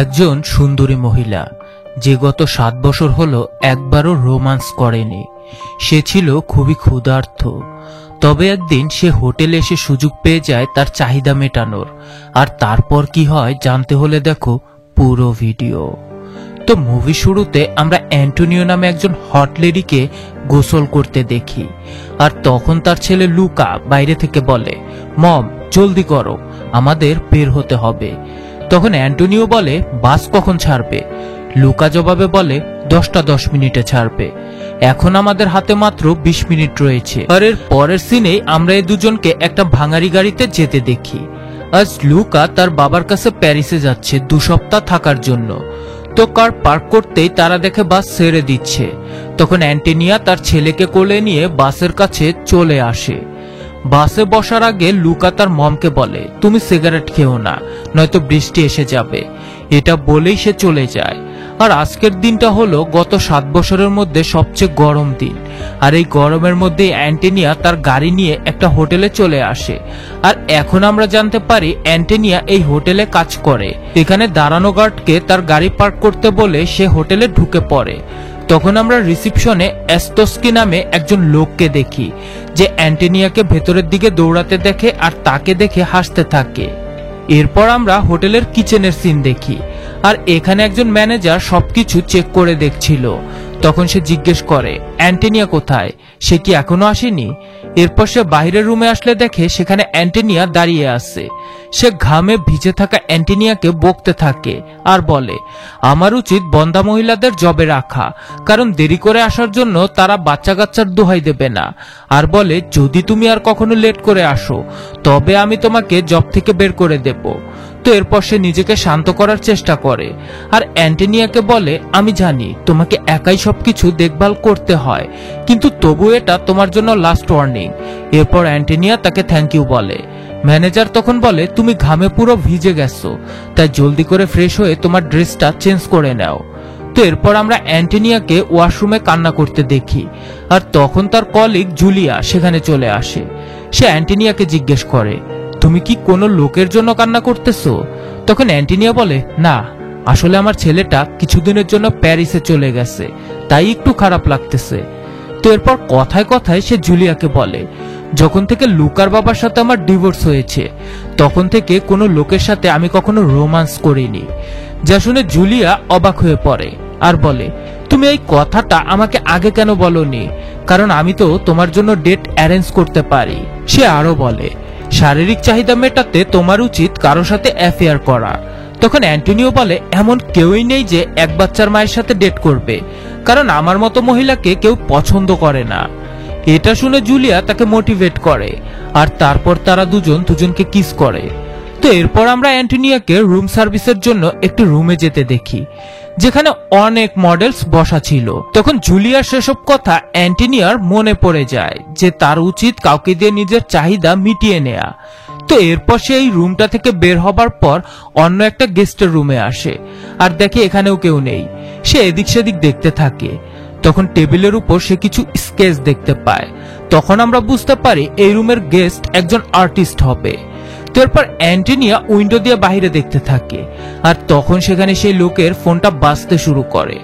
একজন সুন্দরী মহিলা যে গত 7 বছর হলো একবারও রোমান্স করেনি। সে ছিল খুবই ক্ষুধার্ত। তবে একদিন সে হোটেলে এসে সুযোগ পেয়ে যায় তার চাহিদা মেটানোর। আর তারপর কি হয় জানতে হলে দেখো পুরো ভিডিও। তো মুভি শুরুতে আমরা অ্যান্টোনিও নামে একজন হট লেডিকে গোসল করতে দেখি। আর তখন তার ছেলে লুকা বাইরে থেকে বলে, মম জলদি করো, আমাদের বের হতে হবে। তখন অ্যান্টোনিও বলে, বাস কখন ছাড়বে? লুকা জবাবে বলে, 10টা 10 মিনিটে ছাড়বে। এখন আমাদের হাতে মাত্র 20 মিনিট রয়েছে। আর এর পরের সিনেই আমরা এই দুজনকে একটা ভাঙারি গাড়িতে যেতে দেখি। আজ লুকা তার বাবার কাছে প্যারিসে যাচ্ছে 2 সপ্তাহ থাকার জন্য। তো কার পার্ক করতেই তারা দেখে বাস ছেড়ে দিচ্ছে। তখন অ্যান্টোনিয়া তার ছেলেকে কোলে নিয়ে বাসের কাছে চলে আসে। বাসে বসার আগে লুকা তার মমকে বলে, তুমি সিগারেট খেও না, নয়তো বৃষ্টি এসে যাবে। এটা বলেই সে চলে যায়। আর আজকের দিনটা হলো গত 7 বছরের মধ্যে সবচেয়ে গরম দিন। আর এই গরমের মধ্যে অ্যান্টোনিয়া তার গাড়ি নিয়ে একটা হোটেলে চলে আসে। আর এখন আমরা জানতে পারি অ্যান্টোনিয়া এই হোটেলে কাজ করে। এখানে দাঁড়ানো গার্ডকে তার গাড়ি পার্ক করতে বলে সে হোটেলে ঢুকে পড়ে। তখন আমরা রিসিপশনে এস্তস্কি নামে একজন লোককে দেখি, যে অ্যান্টোনিয়াকে ভেতরের দিকে দৌড়াতে দেখে আর তাকে দেখে হাসতে থাকে। এরপর আমরা হোটেলের কিচেনের সিন দেখি। আর এখানে একজন ম্যানেজার সবকিছু চেক করে দেখছিল। তখন সে জিজ্ঞেস করে, অ্যান্টোনিয়া কোথায়? সে কি এখনো আসেনি? এরপর সে বাইরের রুমে আসলে দেখে সেখানে অ্যান্টোনিয়া দাঁড়িয়ে আছে। সে ঘামে ভিজে থাকা অ্যান্টোনিয়াকে বকতে থাকে আর বলে, আমার উচিত বন্দা মহিলাদের জবে রাখা, কারণ দেরি করে আসার জন্য তারা বাচ্চা কাচ্চার দোহাই দেবে না। আর বলে, যদি তুমি আর কখনো লেট করে আসো তবে আমি তোমাকে জব থেকে বের করে দেব। তো এরপর সে নিজেকে শান্ত করার চেষ্টা করে আর অ্যান্টোনিয়াকে বলে, আমি জানি তোমাকে একাই সবকিছু দেখভাল করতে হয়, কিন্তু তবু এটা তোমার জন্য লাস্ট ওয়ার্নিং। এরপর অ্যান্টোনিয়া তাকে থ্যাংক ইউ বলে। ম্যানেজার তখন বলে, তুমি ঘামে পুরো ভিজে গেছো, তাই জলদি করে ফ্রেশ হয়ে তোমার ড্রেসটা চেঞ্জ করে নাও। তো এরপর আমরা অ্যান্টোনিয়াকে ওয়াশরুমে কান্না করতে দেখি। আর তখন তার কলিগ জুলিয়া সেখানে চলে আসে। সে অ্যান্টোনিয়াকে জিজ্ঞেস করে, তুমি কি কোনো লোকের জন্য কান্না করতেছো? তখন অ্যান্টোনিয়া বলে, না, আসলে আমার ছেলেটা কিছুদিনের জন্য প্যারিসে চলে গেছে, তাই একটু খারাপ লাগতেছে। তো এরপর কথায় কথায় সে জুলিয়াকে বলে, যখন থেকে লুকার বাবার সাথে আমার ডিভোর্স হয়েছে তখন থেকে কোনো লোকের সাথে আমি কখনো রোমান্স করিনি। যা শুনে জুলিয়া অবাক হয়ে পড়ে আর বলে, তুমি এই কথাটা আমাকে আগে কেন বলনি? কারণ আমি তো তোমার জন্য ডেট অ্যারেঞ্জ করতে পারি। সে আরো বলে, শারীরিক চাহিদা মেটাতে তোমার উচিত কারোর সাথে অ্যাফেয়ার করা। তখন অ্যান্টোনিও বলে, এমন কেউই নেই যে এক বাচ্চার মায়ের সাথে ডেট করবে, কারণ আমার মতো মহিলাকে কেউ পছন্দ করে না। এটা শুনে জুলিয়া তাকে মোটিভেট করে আর তারপর তারা দুজনকে কিস করে। তো এরপর আমরা অ্যান্টোনিয়াকে রুম সার্ভিসের জন্য একটি রুমে যেতে দেখি, যেখানে অনেক মডেলস বসা ছিল। তখন জুলিয়ার সেসব কথা অ্যান্টোনিয়ার মনে পড়ে যায় যে তার উচিত কাউকে দিয়ে নিজের চাহিদা মিটিয়ে নেয়া। তো এরপর সে এই রুমটা থেকে বের হবার পর অন্য একটা গেস্টের রুমে আসে আর দেখে এখানেও কেউ নেই। সে এদিক সেদিক দেখতে থাকে। তখন টেবিলের উপর সে কিছু স্কেচ দেখতে পায়। তখন আমরা বুঝতে পারি এই রুমের গেস্ট একজন আর্টিস্ট হবে। তো এরপর অ্যান্টোনিয়া উইন্ডো দিয়ে বাইরে দেখতে থাকে আর তখন সেখানে সেই লোকের ফোনটা বাজতে শুরু করে।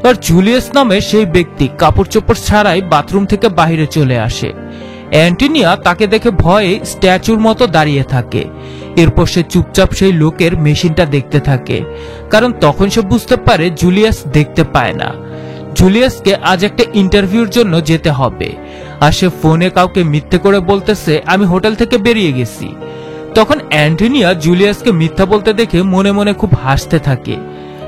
আর জুলিয়াস নামে সেই ব্যক্তি কাপড় চোপড় ছাড়াই বাথরুম থেকে বাইরে চলে আসে। অ্যান্টোনিয়া তাকে দেখে ভয়ে স্ট্যাচুর মতো দাঁড়িয়ে থাকে। এরপর সে চুপচাপ সেই লোকের মেশিনটা দেখতে থাকে, কারণ তখন সে বুঝতে পারে জুলিয়াস দেখতে পায় না। জুলিয়াসকে আজ একটা ইন্টারভিউর জন্য যেতে হবে আর সে ফোনে কাউকে মিথ্যে করে বলতেছে, আমি হোটেল থেকে বেরিয়ে গেছি। তখন অ্যান্টোনিয়া জুলিয়াসকে মিথ্যা বলতে দেখে মনে মনে খুব হাসতে থাকে।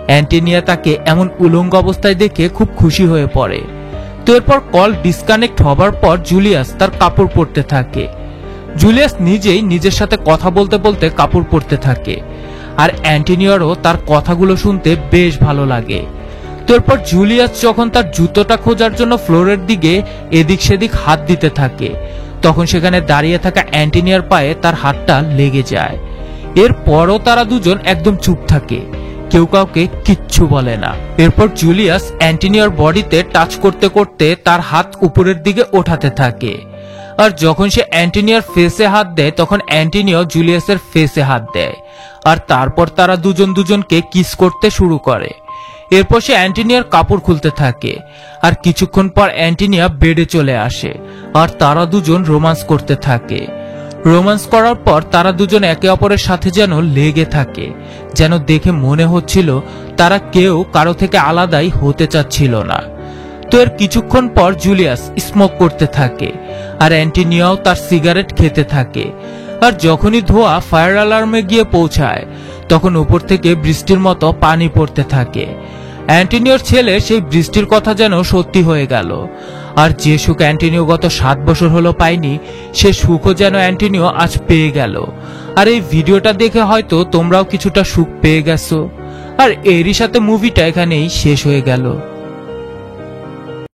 অ্যান্টোনিয়া তাকে এমন উলঙ্গ অবস্থায় দেখে খুব খুশি হয়ে পড়ে। তো এরপর কল ডিসকানেক্ট হবার পর জুলিয়াস তার কাপড় পরতে থাকে। জুলিয়াস নিজেই নিজের সাথে কথা বলতে বলতে কাপড় পরতে থাকে আর অ্যান্টোনিয়ারও তার কথাগুলো শুনতে বেশ ভালো লাগে। তো এরপর জুলিয়াস যখন তার জুতোটা খোঁজার জন্য ফ্লোরের দিকে এদিক সেদিক হাত দিতে থাকে, তখন সেখানে দাঁড়িয়ে থাকা অ্যান্টোনিয়ার পায়ে তার হাতটা লেগে যায়। এরপরও তারা দুজন একদম চুপ থাকে, কেউ কাউকে কিচ্ছু বলে না। এরপর জুলিয়াস অ্যান্টোনিয়ার বডিতে টাচ করতে করতে তার হাত উপরের দিকে ওঠাতে থাকে আর যখন সে অ্যান্টনিওর ফেসে হাত দেয় তখন অ্যান্টনিও জুলিয়াসের ফেসে হাত দেয়, আর তারপর তারা দুজনকে কিস করতে শুরু করে। এরপর সে অ্যান্টনিওর কাপড় খুলতে থাকে, আর কিছুক্ষণ পর অ্যান্টনিয়া বেডে চলে আসে, আর তারা দুজন রোমান্স করতে থাকে। রোমান্স করার পর তারা দুজন একে অপরের সাথে যেন লেগে থাকে, যেন দেখে মনে হচ্ছিল তারা কেউ কারো থেকে আলাদাই হতে চাচ্ছিল না। তো এর কিছুক্ষণ পর জুলিয়াস স্মোক করতে থাকে, আর অ্যান্টনিয়াও তার সিগারেট খেতে থাকে। আর যখনই ধোঁয়া ফায়ার অ্যালার্মে গিয়ে পৌঁছায় তখন উপর থেকে বৃষ্টির মতো পানি পড়তে থাকে। অ্যান্টনিওর ছেলে সেই বৃষ্টির কথা যেন সত্যি হয়ে গেল, আর যে সুখ অ্যান্টনিও গত 7 বছর হলো পায়নি সে সুখও যেন অ্যান্টনিও আজ পেয়ে গেল। আর এই ভিডিওটা দেখে হয়তো তোমরাও কিছুটা সুখ পেয়ে গেছো। আর এরই সাথে মুভিটা এখানেই শেষ হয়ে গেল।